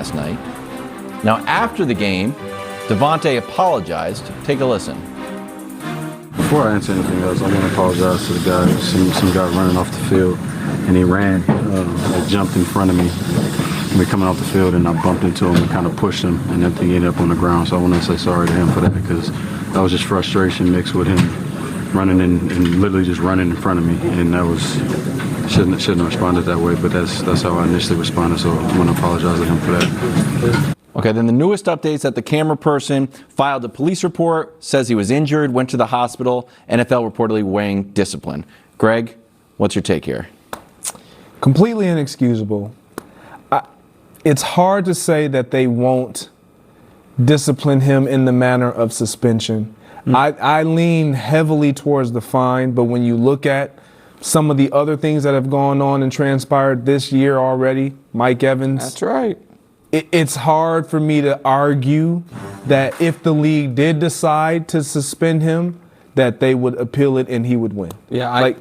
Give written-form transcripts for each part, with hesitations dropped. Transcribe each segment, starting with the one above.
last night. Now, after the game, Davante apologized. Take a listen. Before I answer anything else, I want to apologize to the guy. Some guy running off the field, and he ran, jumped in front of me. We coming off the field, and I bumped into him and kind of pushed him, and that thing ended up on the ground. So I want to say sorry to him for that, because that was just frustration mixed with him running and literally just running in front of me, and that was shouldn't have responded that way. But that's how I initially responded. So I want to apologize to him for that. Okay, then the newest updates that the camera person filed a police report, says he was injured, went to the hospital, NFL reportedly weighing discipline. Greg, what's your take here? Completely inexcusable. It's hard to say that they won't discipline him in the manner of suspension. I lean heavily towards the fine, but when you look at some of the other things that have gone on and transpired this year already, Mike Evans. That's right. It's hard for me to argue that if the league did decide to suspend him, that they would appeal it and he would win. Yeah,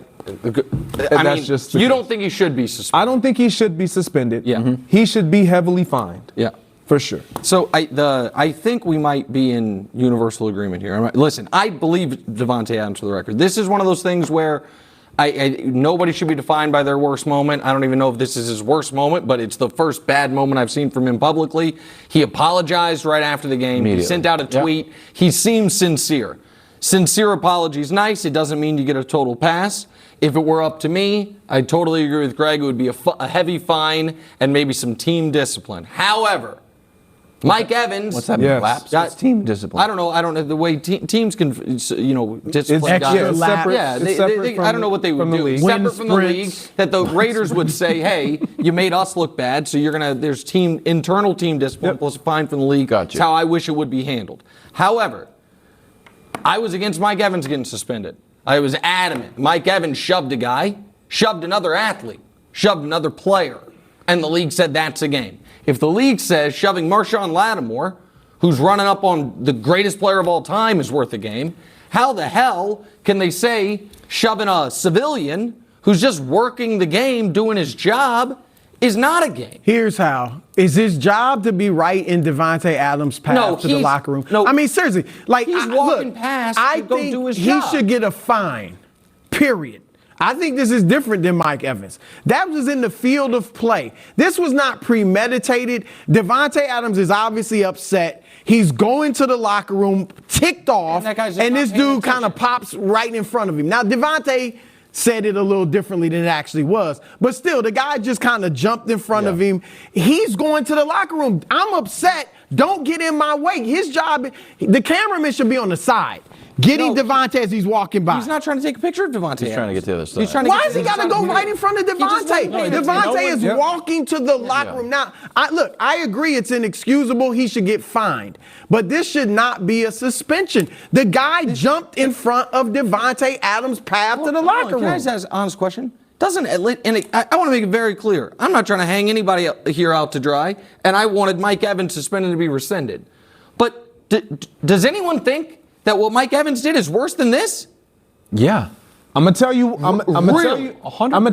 just you don't think he should be suspended? I don't think he should be suspended. Yeah. Mm-hmm. He should be heavily fined. Yeah. For sure. So I think we might be in universal agreement here. Listen, I believe Davante Adams, for the record. This is one of those things where nobody should be defined by their worst moment. I don't even know if this is his worst moment, but it's the first bad moment I've seen from him publicly. He apologized right after the game. He sent out a tweet. Yep. He seems sincere. Sincere apology is nice. It doesn't mean you get a total pass. If it were up to me, I totally agree with Greg. It would be a heavy fine and maybe some team discipline. However, Mike Evans. What's that mean? Yes. Lapse? It's team discipline. I don't know the way teams can, discipline It's guys. separate. Yeah, It's separate I don't know what they would do. Separate from the league. That the Raiders would say, "Hey, you made us look bad, so you're gonna." There's internal team discipline plus a fine from the league. Gotcha. That's how I wish it would be handled. However, I was against Mike Evans getting suspended. I was adamant. Mike Evans shoved a guy, shoved another athlete, shoved another player, and the league said that's a game. If the league says shoving Marshawn Lattimore, who's running up on the greatest player of all time, is worth a game, how the hell can they say shoving a civilian who's just working the game, doing his job, is not a game? Here's how. Is his job to be right in Davante Adams' path to the locker room? No. I mean, seriously. Like, he's walking past to go do his he job. should get a fine, period. I think this is different than Mike Evans. That was in the field of play. This was not premeditated. Davante Adams is obviously upset. He's going to the locker room, ticked off, and this dude kind of pops right in front of him. Now, Davante said it a little differently than it actually was. But still, the guy just kind of jumped in front of him. He's going to the locker room. I'm upset. Don't get in my way. His job, the cameraman should be on the side, getting Davante as he's walking by. He's not trying to take a picture of Davante. He's trying to get to the other side. Why has he got to go right in front of Davante? Davante is walking to the locker room. Now, I agree it's inexcusable. He should get fined. But this should not be a suspension. The guy jumped in front of Davante Adams' path to the locker room. Can I just ask an honest question? I want to make it very clear. I'm not trying to hang anybody here out to dry, and I wanted Mike Evans suspended to be rescinded. But does anyone think that what Mike Evans did is worse than this? Yeah. I'm gonna tell you. I'm gonna Really?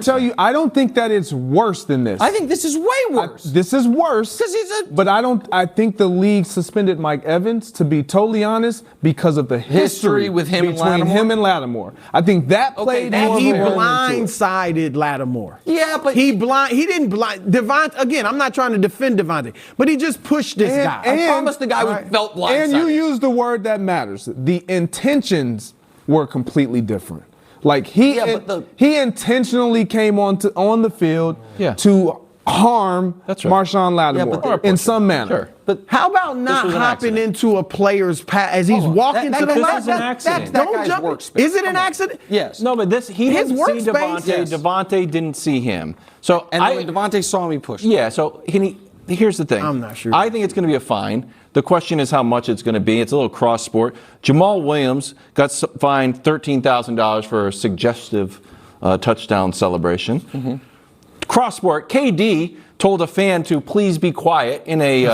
tell you. I don't think that it's worse than this. I think this is way worse. This is worse. But I think the league suspended Mike Evans, to be totally honest, because of the history with him between him and Lattimore. I think that played more of He a role into it. blindsided Lattimore. Yeah, but he didn't blind Davante. Again, I'm not trying to defend Davante, but he just pushed this guy. I promised the guy felt blindsided. And you used the word that matters. The intentions were completely different. Like he intentionally came on the field to harm Marshawn Lattimore in some manner. Sure. But how about not hopping into a player's path as he's walking to the This is an accident. Don't jump. Is it an accident? Yes. No, but he didn't see workspace? Davante. Yes. Davante didn't see him. So when Davante saw me push. Yeah. So here's the thing. I'm not sure. I think it's going to be a fine. The question is how much it's going to be. It's a little cross sport. Jamal Williams got fined $13,000 for a suggestive touchdown celebration. Mm-hmm. Cross sport. KD told a fan to please be quiet in a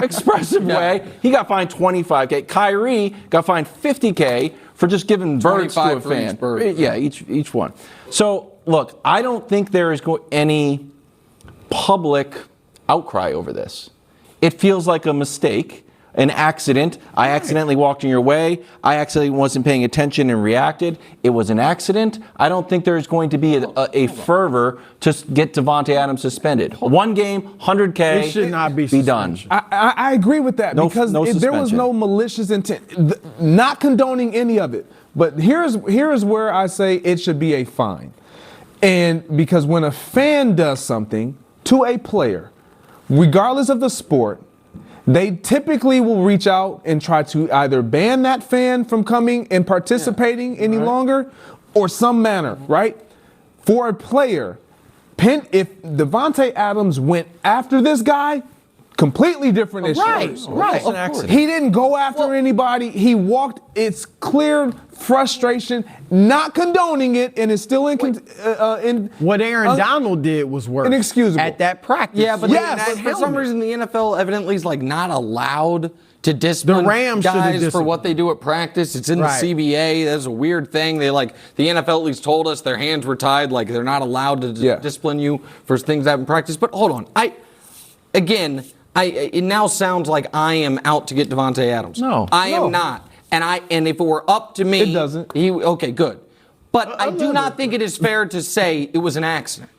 expressive way. He got fined $25K. Kyrie got fined $50K for just giving birds to a fan. Yeah, each one. So look, I don't think there is any public outcry over this. It feels like a mistake, an accident. I accidentally walked in your way. I accidentally wasn't paying attention and reacted. It was an accident. I don't think there's going to be a fervor to get Davante Adams suspended. One game, $100K. It should not be done. I agree with that because no there was suspension. no malicious intent, not condoning any of it. But here's where I say it should be a fine. And because when a fan does something to a player, regardless of the sport, they typically will reach out and try to either ban that fan from coming and participating any longer or some manner, right? For a player, if Davante Adams went after this guy, completely different issue. Right. Of course. He didn't go after anybody. He walked. It's clear frustration, not condoning it, and it's still in. What Aaron Donald did was worse. Inexcusable. At that practice. Yeah, but Yes. for some reason the NFL evidently is like not allowed to discipline The Rams should have guys for disciplined. what they do at practice. It's in Right. the CBA. That's a weird thing. The NFL at least told us their hands were tied. Like they're not allowed to discipline you for things that happen in practice. But hold on, it now sounds like I am out to get Davante Adams. No. I am not. And if it were up to me, It doesn't. Okay, good. But I do not think it is fair to say it was an accident.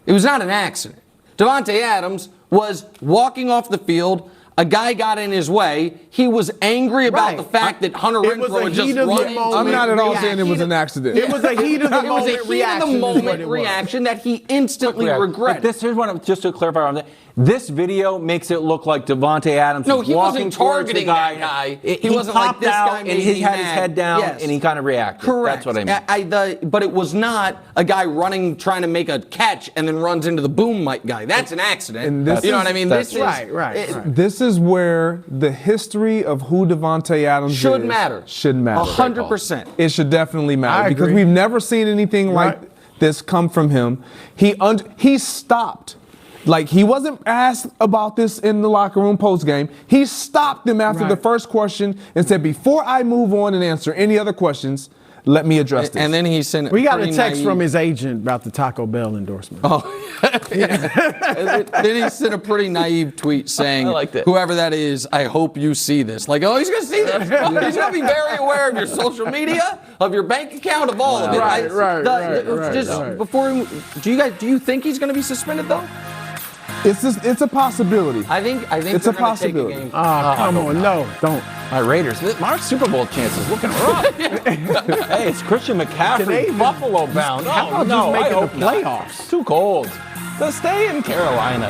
It was not an accident. Davante Adams was walking off the field. A guy got in his way. He was angry about Right. the fact that Hunter It was Renfrow a had just heat of the run into moment I'm not at all reaction. saying it was an accident. It was a heat of the It was moment a heat reaction. of the is what moment it was. reaction that he instantly regretted. But here's what just to clarify on that. This video makes it look like Davante Adams No, was he walking wasn't towards the targeting guy. that guy. He He wasn't like, popped this out guy and made he me had his mad. head down Yes. and he kind of reacted. Correct. That's what I mean. But it was not a guy running, trying to make a catch and then runs into the boom mic guy. That's an accident. And this you know is- what I mean? that's- This is Right. This is where the history of who Davante Adams should is matter. should matter. 100%. It should definitely matter I because agree. we've never seen anything like Right. this come from him. He stopped. Like, he wasn't asked about this in the locker room post game. He stopped them after the Right. first question and said, "Before I move on and answer any other questions, let me address this." And then he sent. We got a pretty text from naive- his agent about the Taco Bell endorsement. Then he sent a pretty naive tweet saying, I liked it. "Whoever that is, I hope you see this." Like, oh, he's gonna see this. He's gonna be very aware of your social media, of your bank account, of all of it. Right. Before, do you think he's gonna be suspended though? It's a possibility. I think It's they're a gonna take possibility. game. Come on, no, don't. My Raiders. Mark's Super Bowl chances looking rough. Hey, it's Christian Can they McCaffrey, even- Buffalo bound. How Oh, about no, just I making hope the not. playoffs? It's too cold. Let's stay in Carolina.